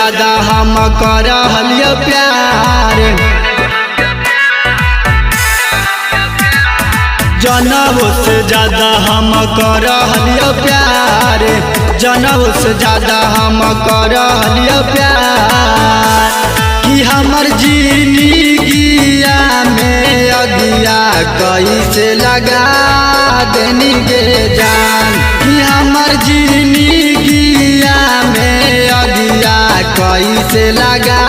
ज्यादा हम करलियो प्यार, जनऊ से ज्यादा हम करलियो प्यार, जनऊ से ज्यादा हम करलियो प्यार। कि हमर जिंदगिया में अगिया कैसे लगा देनी गे जान, कि हमर जिंदगिया में अगिया कैसे लगा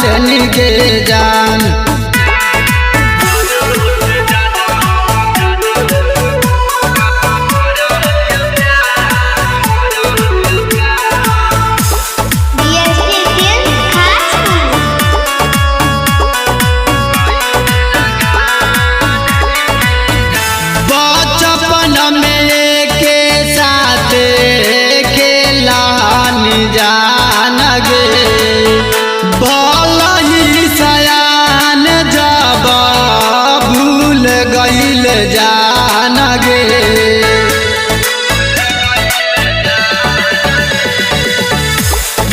देनी गे जान। जान गे भल ही सयान जब भूल गईल जान गे,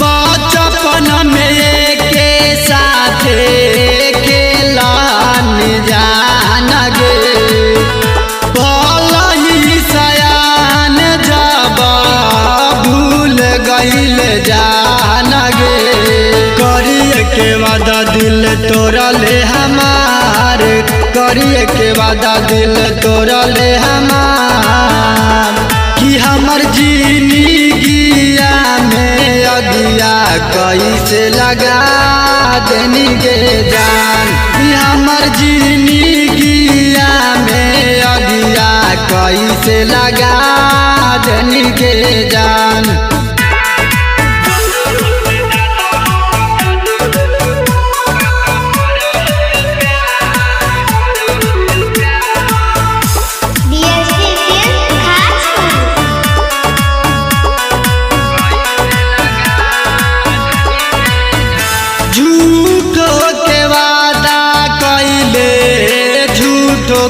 बचपन में के साथ खेलन जान गे, भल ही सयान जब भूल गईल जान गे। करिए के वादा दिल तोड़ले हमार, करिए के वादा दिल तोड़ले हमार। कि हमर जिंदगिया में अगिया कैसे लगा देनी गे जान, कि हमर जिंदगिया में अगिया कैसे लगा देनी गे जान।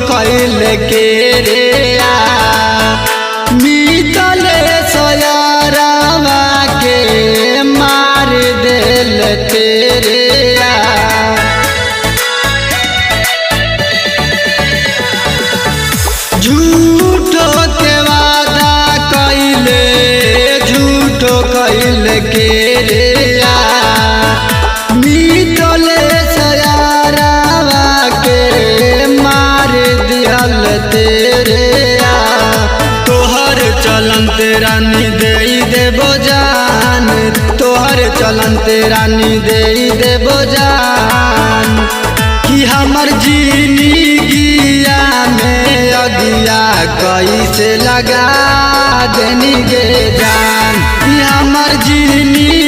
कैले के रे मितले सोयारावा के मार दिल तेरे झूठो के वादा कैले, झूठो कैले के रे मितले सोयारावा के तेरे तोहर चलन रानी दे देबो जान, तोहर चलन रानी दे देबो जान। कि हमर जिंदगिया में अगिया कैसे लगा देनी गे जान, कि हमर जिंदगी